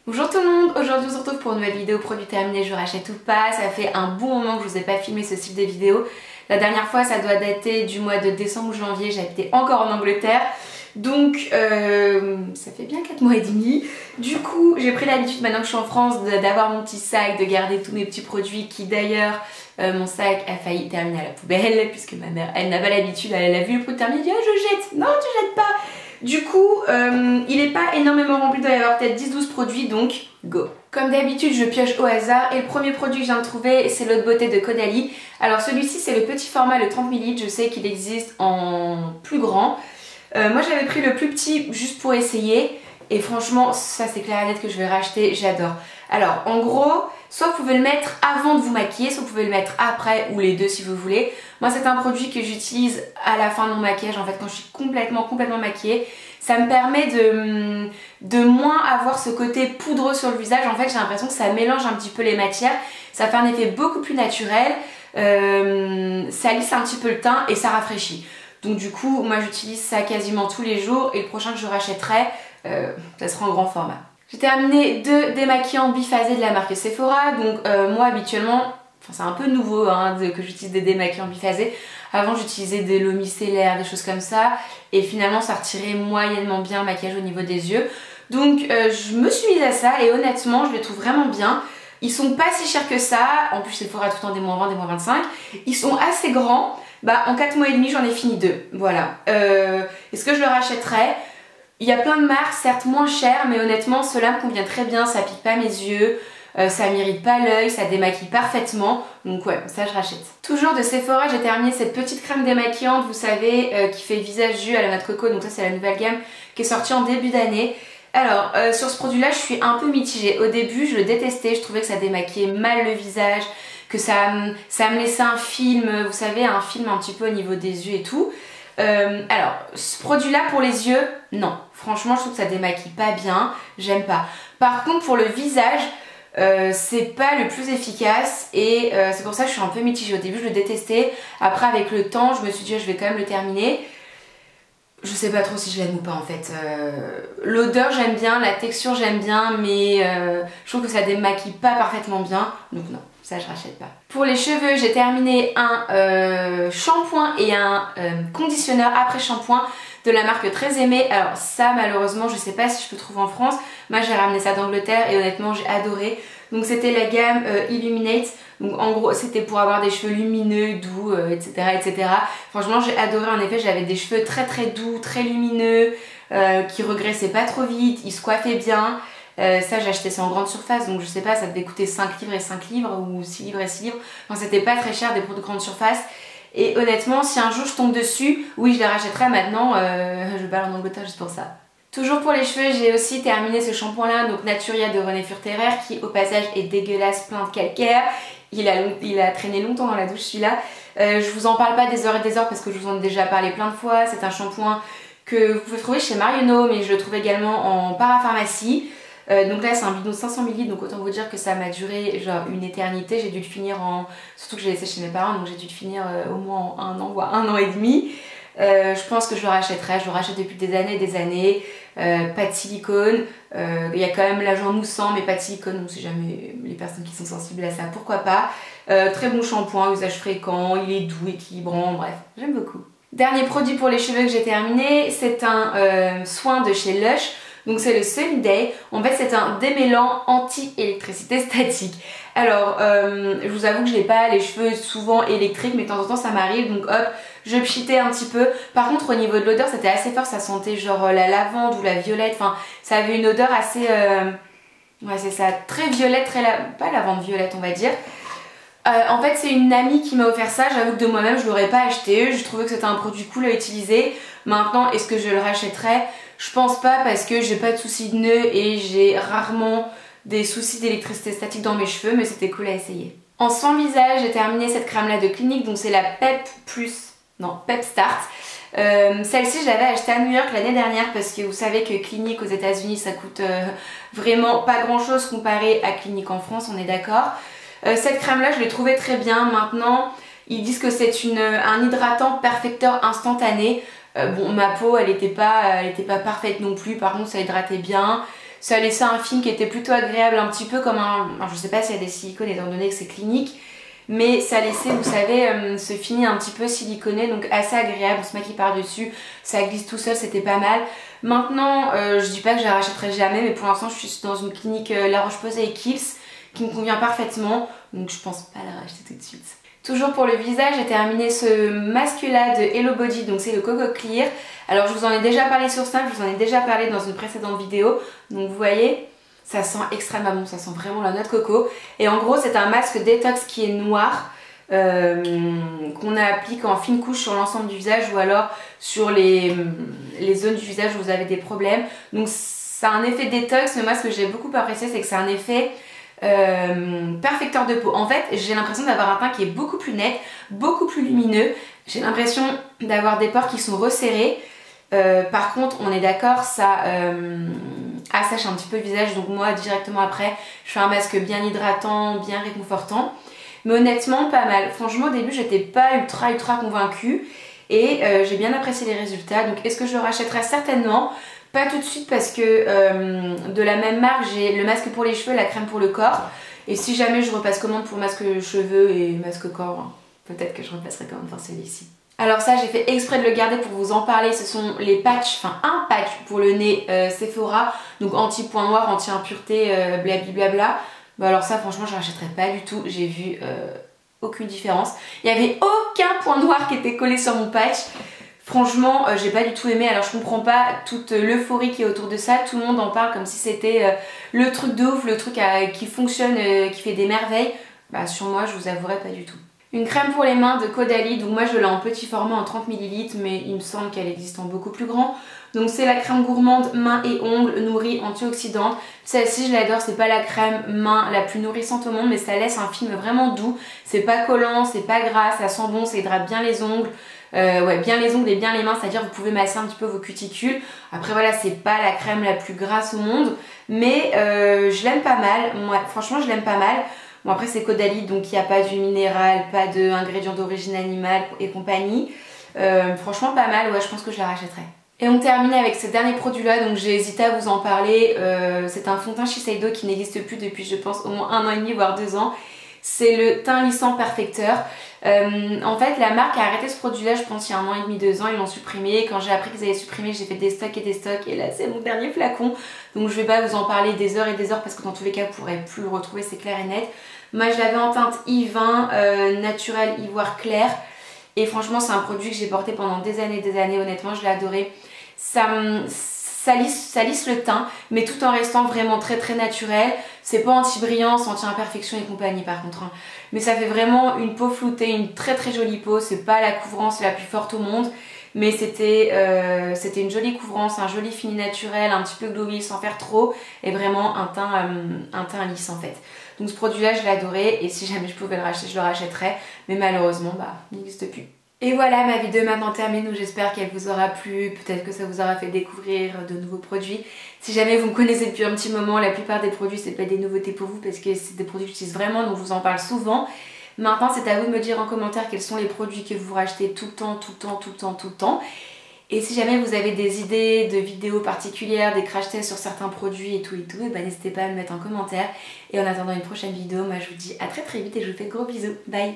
Bonjour tout le monde, aujourd'hui on se retrouve pour une nouvelle vidéo produit terminé, je rachète ou pas. Ça fait un bon moment que je vous ai pas filmé ce style de vidéo. La dernière fois ça doit dater du mois de décembre ou janvier, j'habitais encore en Angleterre. Donc ça fait bien 4 mois et demi. Du coup j'ai pris l'habitude maintenant que je suis en France d'avoir mon petit sac, de garder tous mes petits produits qui d'ailleurs mon sac a failli terminer à la poubelle puisque ma mère elle n'a pas l'habitude, elle a vu le produit terminé, elle dit oh, je jette, non tu jettes pas. Du coup, il n'est pas énormément rempli, il doit y avoir peut-être 10-12 produits, donc go! Comme d'habitude, je pioche au hasard et le premier produit que je viens de trouver, c'est l'eau de beauté de Caudalie. Alors celui-ci, c'est le petit format, le 30 ml, je sais qu'il existe en plus grand. Moi, j'avais pris le plus petit juste pour essayer et franchement, ça c'est clair et net que je vais racheter, j'adore. Alors, en gros, soit vous pouvez le mettre avant de vous maquiller, soit vous pouvez le mettre après ou les deux si vous voulez. Moi, c'est un produit que j'utilise à la fin de mon maquillage, en fait, quand je suis complètement maquillée. Ça me permet de moins avoir ce côté poudreux sur le visage. En fait, j'ai l'impression que ça mélange un petit peu les matières. Ça fait un effet beaucoup plus naturel. Ça lisse un petit peu le teint et ça rafraîchit. Donc du coup, moi j'utilise ça quasiment tous les jours et le prochain que je rachèterai, ça sera en grand format. J'ai terminé deux démaquillants biphasés de la marque Sephora. Donc moi habituellement, c'est un peu nouveau hein, que j'utilise des démaquillants biphasés. Avant j'utilisais des lots micellaires, des choses comme ça. Et finalement ça retirait moyennement bien le maquillage au niveau des yeux. Donc je me suis mise à ça et honnêtement je les trouve vraiment bien. Ils sont pas si chers que ça. En plus Sephora tout le temps des moins 20, des moins 25. Ils sont assez grands. Bah en 4 mois et demi j'en ai fini 2. Voilà. Est-ce que je le rachèterais ? Il y a plein de marques, certes moins chères, mais honnêtement, ceux-là me convient très bien, ça pique pas mes yeux, ça m'irrite pas l'œil, ça démaquille parfaitement, donc ouais, ça je rachète. Toujours de Sephora, j'ai terminé cette petite crème démaquillante, vous savez, qui fait visage jus à la noix de coco, donc ça c'est la nouvelle gamme qui est sortie en début d'année. Alors, sur ce produit-là, je suis un peu mitigée. Au début, je le détestais, je trouvais que ça démaquillait mal le visage, que ça me laissait un film, vous savez, un film un petit peu au niveau des yeux et tout. Alors, ce produit-là pour les yeux, non. Franchement, je trouve que ça démaquille pas bien. J'aime pas. Par contre, pour le visage, c'est pas le plus efficace et c'est pour ça que je suis un peu mitigée. Au début, je le détestais. Après, avec le temps, je me suis dit, je vais quand même le terminer. Je sais pas trop si je l'aime ou pas en fait. L'odeur, j'aime bien. La texture, j'aime bien. Mais je trouve que ça démaquille pas parfaitement bien. Donc non. Ça je rachète pas. Pour les cheveux, j'ai terminé un shampoing et un conditionneur après shampoing de la marque Très Aimée. Alors ça malheureusement je sais pas si je peux trouver en France. Moi j'ai ramené ça d'Angleterre et honnêtement j'ai adoré. Donc c'était la gamme Illuminate. Donc en gros c'était pour avoir des cheveux lumineux, doux, etc. Franchement j'ai adoré, en effet j'avais des cheveux très doux, très lumineux, qui regraissaient pas trop vite, ils se coiffaient bien. Ça j'ai acheté ça en grande surface, donc je sais pas, ça devait coûter 5 livres et 5 livres ou 6 livres et 6 livres. Enfin c'était pas très cher des produits de grande surface. Et honnêtement si un jour je tombe dessus, oui je les rachèterai maintenant, je vais pas aller en Angleterre juste pour ça. Toujours pour les cheveux, j'ai aussi terminé ce shampoing là, donc Naturia de René Furterer, qui au passage est dégueulasse, plein de calcaire. Il a traîné longtemps dans la douche celui-là. Je vous en parle pas des heures et des heures parce que je vous en ai déjà parlé plein de fois. C'est un shampoing que vous pouvez trouver chez Marionneau, mais je le trouve également en parapharmacie. Donc là c'est un bidon de 500 ml, donc autant vous dire que ça m'a duré genre une éternité. J'ai dû le finir en... Surtout que j'ai laissé chez mes parents, donc j'ai dû le finir au moins en 1 an, voire 1 an et demi. Je pense que je le rachèterai, je le rachète depuis des années. Pas de silicone, il y a quand même l'agent moussant mais pas de silicone, donc si jamais les personnes qui sont sensibles à ça, pourquoi pas. Très bon shampoing, usage fréquent, il est doux, équilibrant, bref, j'aime beaucoup. Dernier produit pour les cheveux que j'ai terminé, c'est un soin de chez Lush. Donc c'est le Sunny Day. En fait c'est un démêlant anti-électricité statique. Alors je vous avoue que je n'ai pas les cheveux souvent électriques, mais de temps en temps ça m'arrive, donc hop, je pchitais un petit peu. Par contre au niveau de l'odeur c'était assez fort, ça sentait genre la lavande ou la violette, enfin ça avait une odeur assez... ouais c'est ça, très violette, pas lavande violette on va dire. En fait c'est une amie qui m'a offert ça, j'avoue que de moi-même je l'aurais pas acheté, je trouvais que c'était un produit cool à utiliser. Maintenant est-ce que je le rachèterais ? Je pense pas parce que j'ai pas de soucis de nœuds et j'ai rarement des soucis d'électricité statique dans mes cheveux, mais c'était cool à essayer. En soin visage, j'ai terminé cette crème là de Clinique, donc c'est la Pep Start. Celle-ci je l'avais achetée à New York l'année dernière parce que vous savez que Clinique aux États-Unis ça coûte vraiment pas grand chose comparé à Clinique en France, on est d'accord. Cette crème là je l'ai trouvée très bien. Maintenant ils disent que c'est un hydratant perfecteur instantané. Bon ma peau elle était pas parfaite non plus, par contre ça hydratait bien. Ça laissait un film qui était plutôt agréable, un petit peu comme un... Alors, je sais pas s'il y a des silicones étant donné que c'est clinique, mais ça laissait, vous savez, ce fini un petit peu siliconé, donc assez agréable, on se maquille par-dessus, ça glisse tout seul, c'était pas mal. Maintenant, je dis pas que je la rachèterai jamais, mais pour l'instant je suis dans une clinique La Roche-Posay et Kiehl's qui me convient parfaitement, donc je pense pas la racheter tout de suite. Toujours pour le visage, j'ai terminé ce masque-là de Hello Body, donc c'est le Coco Clear. Alors je vous en ai déjà parlé sur Snap, je vous en ai déjà parlé dans une précédente vidéo. Donc vous voyez, ça sent extrêmement bon, ça sent vraiment la noix de coco. Et en gros c'est un masque détox qui est noir, qu'on applique en fine couche sur l'ensemble du visage ou alors sur les zones du visage où vous avez des problèmes. Donc ça a un effet détox, mais moi ce que j'ai beaucoup apprécié c'est que c'est un effet... perfecteur de peau. En fait, j'ai l'impression d'avoir un teint qui est beaucoup plus net, beaucoup plus lumineux. J'ai l'impression d'avoir des pores qui sont resserrés. Par contre, on est d'accord, ça assèche un petit peu le visage. Donc moi, directement après, je fais un masque bien hydratant, bien réconfortant. Mais honnêtement, pas mal. Franchement, au début, j'étais pas ultra convaincue. Et j'ai bien apprécié les résultats. Donc est-ce que je le rachèterai? Certainement. Pas tout de suite parce que de la même marque, j'ai le masque pour les cheveux, la crème pour le corps. Et si jamais je repasse commande pour masque cheveux et masque corps, hein, peut-être que je repasserai commande pour celui-ci. Alors ça, j'ai fait exprès de le garder pour vous en parler. Ce sont les patchs, enfin un patch pour le nez Sephora. Donc anti-point noir, anti-impureté, blablabla. Bah alors ça, franchement, je rachèterai pas du tout. J'ai vu aucune différence. Il n'y avait aucun point noir qui était collé sur mon patch. Franchement, j'ai pas du tout aimé. Alors je comprends pas toute l'euphorie qui est autour de ça. Tout le monde en parle comme si c'était le truc de ouf, le truc qui fonctionne, qui fait des merveilles. Bah sur moi, je vous avouerai pas du tout. Une crème pour les mains de Caudalie. Donc moi je l'ai en petit format en 30 ml, mais il me semble qu'elle existe en beaucoup plus grand. Donc c'est la crème gourmande mains et ongles nourrie antioxydante. Celle-ci je l'adore, c'est pas la crème main la plus nourrissante au monde, mais ça laisse un film vraiment doux. C'est pas collant, c'est pas gras, ça sent bon, ça hydrate bien les ongles. Ouais, bien les ongles et bien les mains, c'est-à-dire vous pouvez masser un petit peu vos cuticules. Après voilà, c'est pas la crème la plus grasse au monde, mais je l'aime pas mal. Moi, franchement, je l'aime pas mal. Bon, après c'est Caudalie, donc il n'y a pas d'huile minérale, pas d'ingrédients d'origine animale et compagnie. Franchement pas mal, ouais, je pense que je la rachèterai. Et on termine avec ce dernier produit là, donc j'ai hésité à vous en parler. C'est un fond de teint Shiseido qui n'existe plus depuis je pense au moins 1 an et demi voire 2 ans. C'est le teint lissant perfecteur. En fait la marque a arrêté ce produit là je pense il y a 1 an et demi, 2 ans, ils l'ont supprimé. Quand j'ai appris qu'ils avaient supprimé, j'ai fait des stocks et là c'est mon dernier flacon. Donc je vais pas vous en parler des heures et des heures parce que dans tous les cas vous pourrez plus le retrouver, c'est clair et net. Moi je l'avais en teinte I20 naturel ivoire clair. Et franchement c'est un produit que j'ai porté pendant des années, honnêtement je l'ai adoré. Ça lisse le teint, mais tout en restant vraiment très naturel. C'est pas anti-brillance, anti-imperfection et compagnie par contre, hein. Mais ça fait vraiment une peau floutée, une très jolie peau. C'est pas la couvrance la plus forte au monde, mais c'était une jolie couvrance, un joli fini naturel, un petit peu glowy sans faire trop, et vraiment un teint lisse en fait. Donc ce produit là je l'ai adoré, et si jamais je pouvais le racheter je le rachèterais, mais malheureusement bah il n'existe plus. Et voilà, ma vidéo est maintenant terminée, donc j'espère qu'elle vous aura plu, peut-être que ça vous aura fait découvrir de nouveaux produits. Si jamais vous me connaissez depuis un petit moment, la plupart des produits c'est pas des nouveautés pour vous parce que c'est des produits que j'utilise vraiment, donc je vous en parle souvent. Maintenant c'est à vous de me dire en commentaire quels sont les produits que vous rachetez tout le temps. Et si jamais vous avez des idées de vidéos particulières, des crash tests sur certains produits et tout, et bah n'hésitez pas à me mettre en commentaire. Et en attendant une prochaine vidéo, moi je vous dis à très vite et je vous fais de gros bisous. Bye!